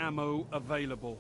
ammo available.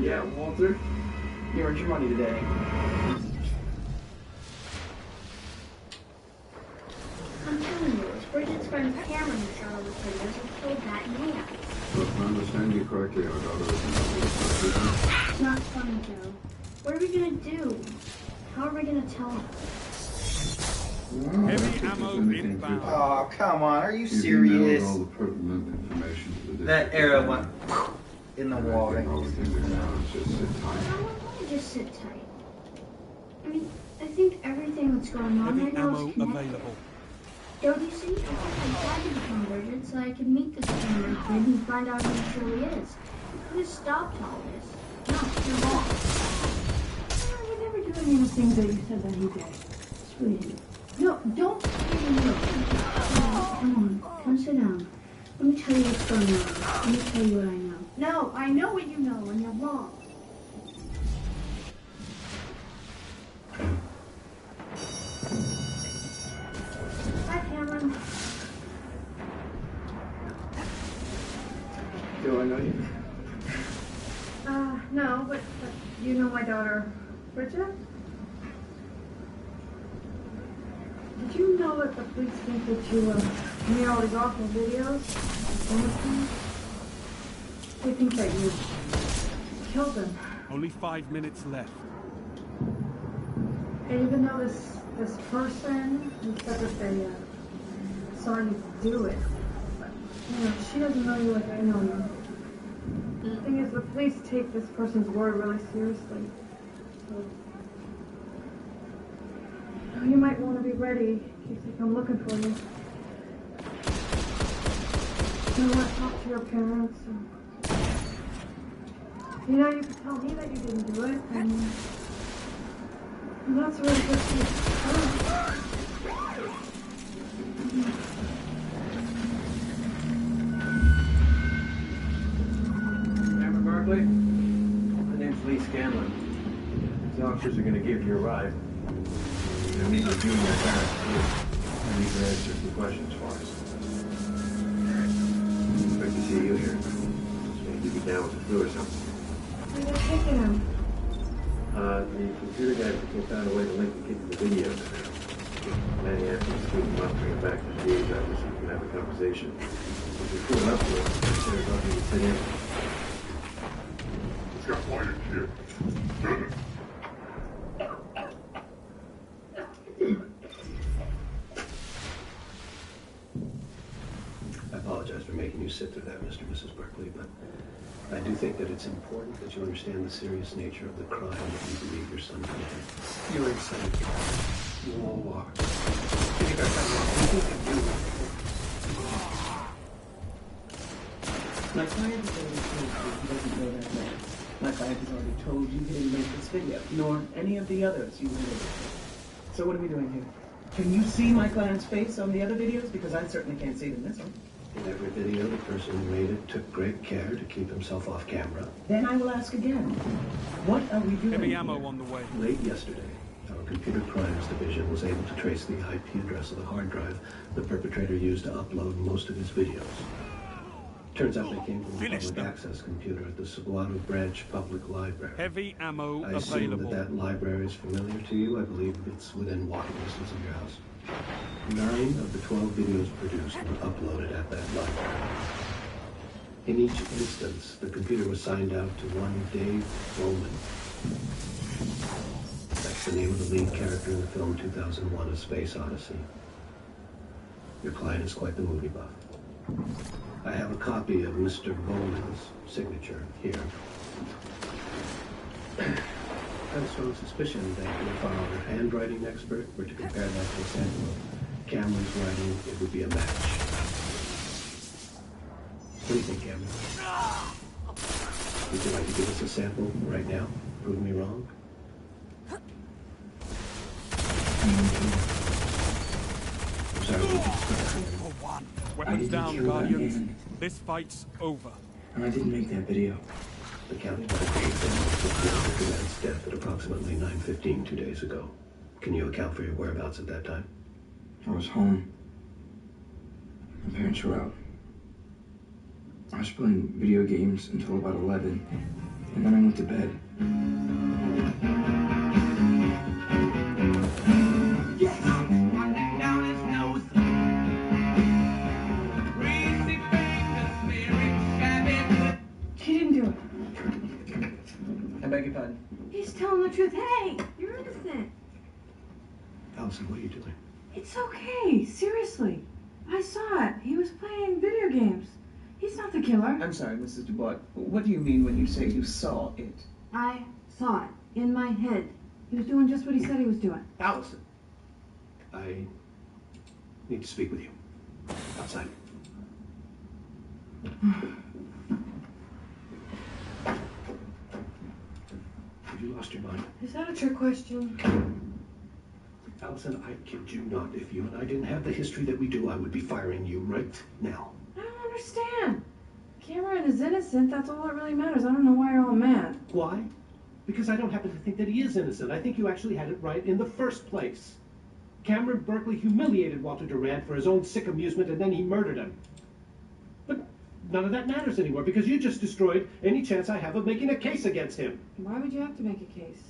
Yeah, Walter. You earned your money today. I'm telling you, it's Bridget's friend Cameron who shot all the criminals and killed that man. Well, if I understand you correctly, our daughter is It's not funny, Joe. What are we gonna do? How are we gonna tell him? Heavy ammo inbound. Oh, come on. Are you serious? All the pertinent information to the That arrow went in the wall. Right? Just sit I tight. don't want to just sit tight. I mean, I think everything that's going on Heavy right now ammo is connected. available. Don't you see? I think I had to become Bridget so I could meet this Cameron kid and find out who he truly is. You could have stopped all this. No, you're wrong. I would never do any of the things that you said that he did. Sweetie. No, don't say no. Come on, come sit down. Let me tell you what's going on. Let me tell you what I know. No, I know what you know, and you're wrong. Hi, Cameron. Do I know you? No, but you know my daughter, Bridget? Did you know that the police think that you made all these awful videos? They think that you killed him. Only 5 minutes left. And even though this person who said that they saw you do it, but, you know, she doesn't know you like I know you. The thing is, the police take this person's word really seriously. So, you might want to be ready in case they come looking for you. You want to talk to your parents. You know, you could tell me that you didn't do it, and that's really good to Cameron Barkley? My name's Lee Scanlon. The officers are going to give you a ride. They'll meet with you and your parents, too. And you can answer some questions for us. Expect to see you here. Just maybe be down with the flu or something. Where are you taking him? The computer guy found a way to link the kid to the video now. Manny asked him to scoop him up, bring him back to the DA's office so we can have a conversation. If you're cool enough to it, there's nothing to sit in. It's got pointed here. I apologize for making you sit through that, Mr. and Mrs. Berkeley, but I do think that it's important that you understand the serious nature of the crime that you believe your son committed. You're insane. You all are. You think I've done anything to do with it? My client has already told you he doesn't know that man. My client has already told you he didn't make this video, nor any of the others you related to. So what are we doing here? Can you see my client's face on the other videos? Because I certainly can't see it in this one. In every video, the person who made it took great care to keep himself off camera. Then I will ask again. What are we doing Heavy ammo here? on the way. Late yesterday, our computer crimes division was able to trace the IP address of the hard drive the perpetrator used to upload most of his videos. Turns out they came from the Finish public them. access computer at the Saguaro Branch Public Library. Heavy ammo I assume available. that library is familiar to you. I believe it's within walking distance of your house. 9 of the 12 videos produced were uploaded at that library. In each instance, the computer was signed out to one Dave Bowman. That's the name of the lead character in the film 2001: A Space Odyssey. Your client is quite the movie buff. I have a copy of Mr. Bowman's signature here. I have a strong suspicion that if our handwriting expert were to compare that to a sample of Cameron's writing, it would be a match. What do you think, Cameron? Would you like to give us a sample right now? Prove me wrong? I'm sorry, we just For one. Weapons down, Guardians. This fight's over. And I didn't make that video. The county medical examiner reported the man's death at approximately 9:15 2 days ago. Can you account for your whereabouts at that time? I was home. My parents were out. I was playing video games until about 11, and then I went to bed. She didn't do it. I beg your pardon. He's telling the truth. Hey, you're innocent. Allison, what are you doing? It's okay. Seriously. I saw it. He was playing video games. He's not the killer. I'm sorry, Mrs. Dubois. What do you mean when you say you saw it? I saw it in my head. He was doing just what he said he was doing. Allison, I need to speak with you. Outside. Have you lost your mind? Is that a trick question? Allison, I kid you not. If you and I didn't have the history that we do, I would be firing you right now. I don't understand. Cameron is innocent. That's all that really matters. I don't know why you're all mad. Why? Because I don't happen to think that he is innocent. I think you actually had it right in the first place. Cameron Berkeley humiliated Walter Durant for his own sick amusement, and then he murdered him. But none of that matters anymore, because you just destroyed any chance I have of making a case against him. Why would you have to make a case?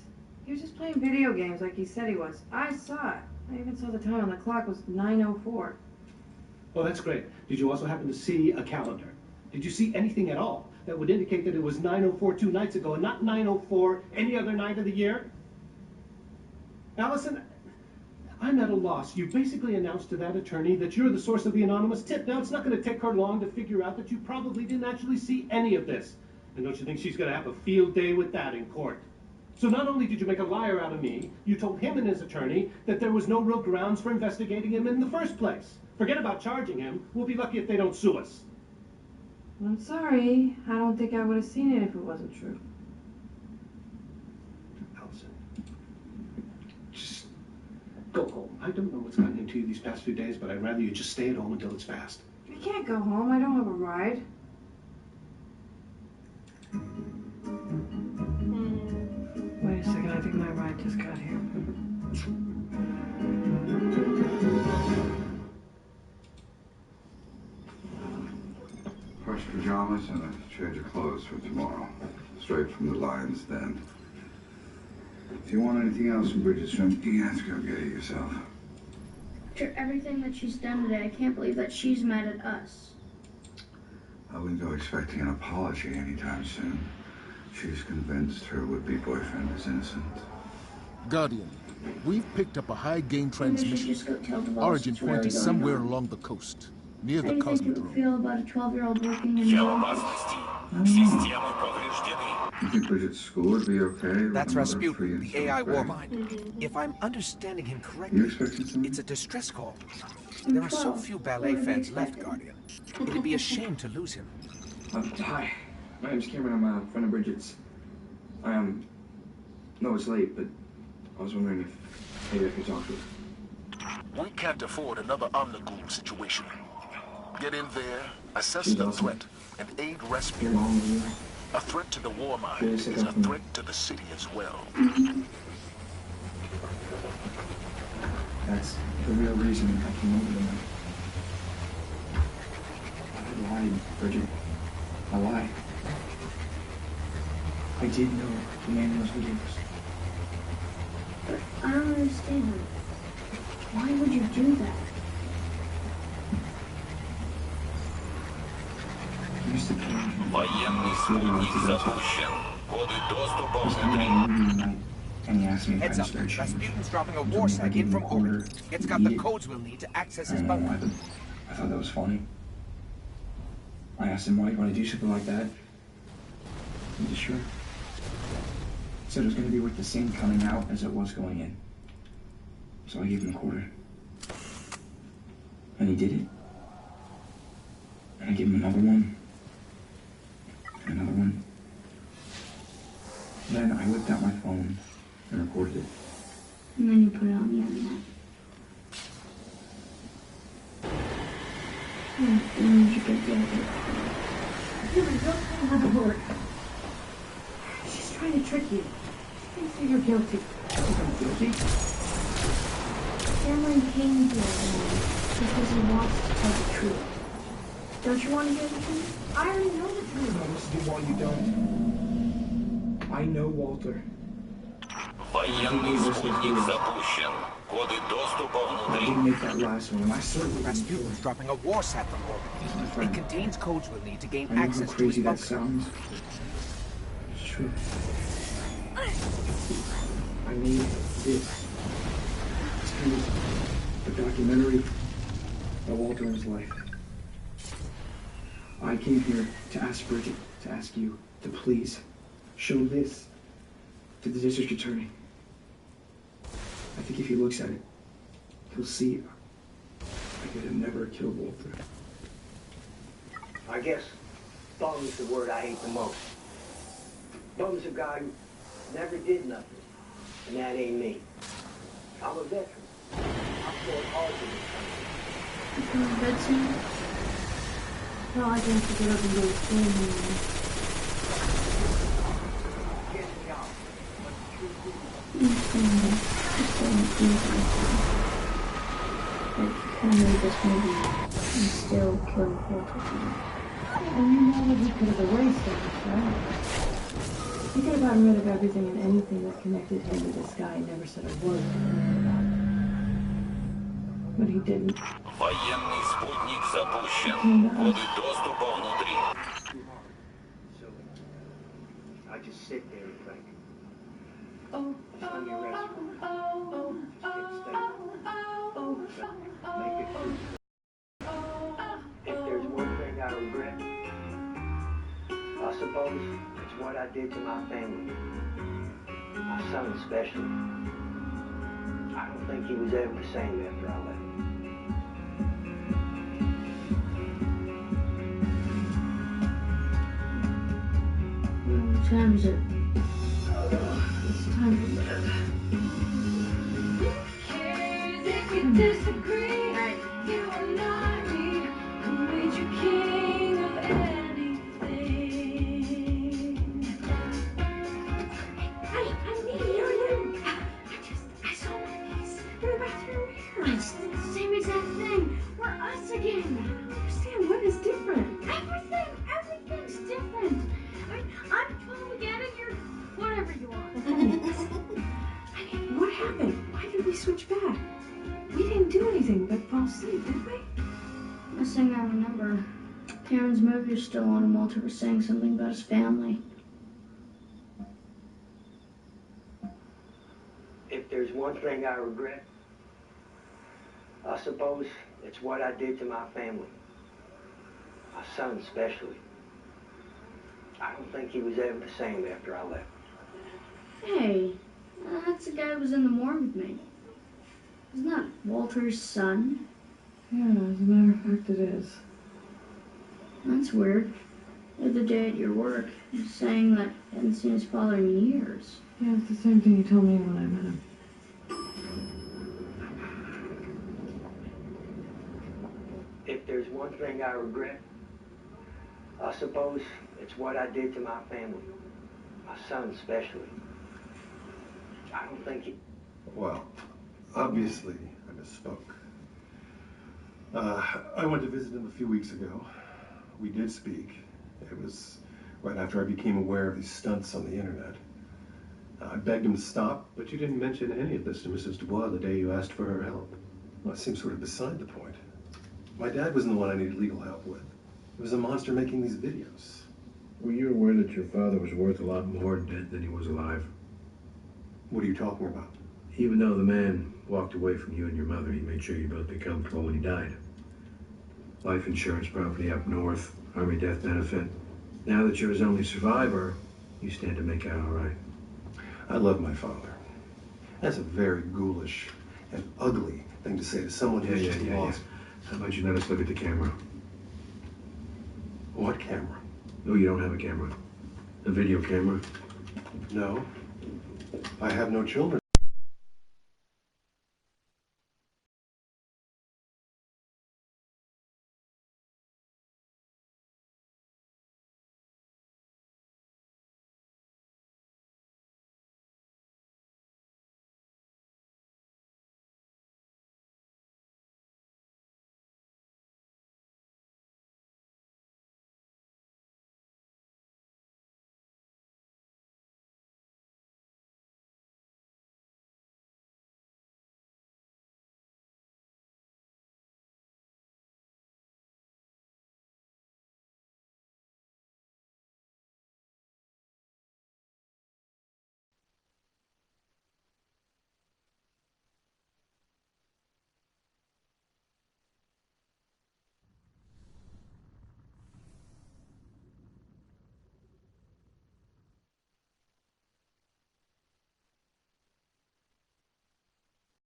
He was just playing video games like he said he was. I saw it. I even saw the time on the clock was 9:04. Oh, that's great. Did you also happen to see a calendar? Did you see anything at all that would indicate that it was 9:04 2 nights ago and not 9:04 any other night of the year? Allison, I'm at a loss. You basically announced to that attorney that you're the source of the anonymous tip. Now, it's not going to take her long to figure out that you probably didn't actually see any of this. And don't you think she's going to have a field day with that in court? So not only did you make a liar out of me, you told him and his attorney that there was no real grounds for investigating him in the first place. Forget about charging him. We'll be lucky if they don't sue us. I'm sorry. I don't think I would have seen it if it wasn't true. Allison, just go home. I don't know what's gotten into you these past few days, but I'd rather you just stay at home until it's past. I can't go home. I don't have a ride. Wait a second. I think my ride just got here. Fresh pajamas and a change of clothes for tomorrow. Straight from the lion's den. If you want anything else from Bridget's room, you have to go get it yourself. After everything that she's done today, I can't believe that she's mad at us. I wouldn't go expecting an apology anytime soon. She's convinced her would-be boyfriend is innocent. Guardian, we've picked up a high-gain Maybe we should transmission. just go tell the boss Origin what's point really is going somewhere on. along the coast, near How the do you think it would Cosmodrome. feel about a 12-year-old working in Все the опасности. Системы повреждены. You think Bridget's school would be okay? with That's another Rasputin, free the AI insult Warmind. If I'm understanding him You correctly, expecting something? it's a distress call. There are so 12. few ballet What are they fans left, expecting? Guardian. It'd be a shame to lose him. Hi, my name's Cameron. I'm a friend of Bridget's. No, it's late, but I was wondering if maybe I could talk to her. We can't afford another Omnigul situation. Get in there, assess She's the awesome. threat, and aid Your Rasputin. mom and you. A threat to the Warmind Really is sick a of them. threat to the city as well. That's the real reason I came over tonight. I lied, Bridget. I lied. I did know the man in those videos. But I don't understand. Why would you do that? He used to play Военный спутник запущен. Коды доступа He was внутри. coming tonight, and he asked me if I Heads had up, a spare change. Rasputin's dropping a He war told me if I sag gave in him from a quarter, Orbit. It's he'd got the eat it. codes we'll need to access I his don't know why, bunker. but I thought that was funny. I asked him why would I do something like that. He just sure. Said it was going to be worth the same coming out as it was going in. So I gave him a quarter. And he did it. And I gave him another one. And another one. Then I whipped out my phone and recorded it. And then you put it on the internet. And then you get the other. Don't let it work. She's trying to trick you. She thinks that you're guilty. I'm guilty. Cameron came here because he wants to tell the truth. Don't you want to hear the truth? I already know the truth. No, listen to Walt, you don't. I know Walter. Военный спутник запущен. Коды доступа I внутри. didn't make that last one, and I certainly didn't kill Rasputin's her. dropping a war sag from Orbit. He's my It friend. contains codes we'll need to gain I know how access to his crazy that bunker. sounds. It's true. I made this. It's kind of a documentary of Walter and his life. I came here to ask Bridget, to ask you, to please show this to the district attorney. I think if he looks at it, he'll see I could have never killed Walter. I guess bum's the word I hate the most. Bum's a guy who never did nothing, and that ain't me. I'm a veteran. I fought hard for this country. You come to bed soon? Well, I have to get up and go to school anyway. Get me out. But the truth is, Just don't do that. Like, kind of made this movie and still kill Walter. And you know that he could have erased it, right? He could have gotten rid of everything and anything that connected him to this guy and never said a word to him about it. But he didn't. Военный спутник запущен. Коды доступа внутри. so I just sit there and think. Oh, It's on your rest. Just get steady. Make it through. If there's one thing I regret, I suppose it's what I did to my family. My son especially. I don't think he was ever the same after I left. What time is it? It's time for bed. It's the same exact thing. We're us again. I don't understand what is different. Everything's different. I mean, I'm 12 again and you're whatever you are. switch back? We didn't do anything but fall asleep, did we? Last thing I remember, Cameron's movie was still on and Walter was saying something about his family. If there's one thing I regret, I suppose it's what I did to my family. My son especially. I don't think he was ever the same after I left. Hey, that's the guy who was in the morgue with me. Isn't that Walter's son? Yeah, as a matter of fact, it is. That's weird. The other day at your work, he was saying that he hadn't seen his father in years. Yeah, it's the same thing he told me when I met him. If there's one thing I regret, I suppose it's what I did to my family. My son especially. I don't think he... Well, obviously, I misspoke. I went to visit him a few weeks ago. We did speak. It was right after I became aware of these stunts on the internet. I begged him to stop. But you didn't mention any of this to Mrs. Dubois the day you asked for her help. Well, it seems sort of beside the point. My dad wasn't the one I needed legal help with. It was a monster making these videos. Were you aware that your father was worth a lot more dead than he was alive? What are you talking about? Even though the man walked away from you and your mother, he made sure you both be comfortable when he died. Life insurance, property up north, Army death benefit. Now that you're his only survivor, you stand to make out all right. I love my father. That's a very ghoulish and ugly thing to say to someone who's just lost. How about you let us look at the camera? What camera? Oh, you don't have a camera? A video camera? No. I have no children.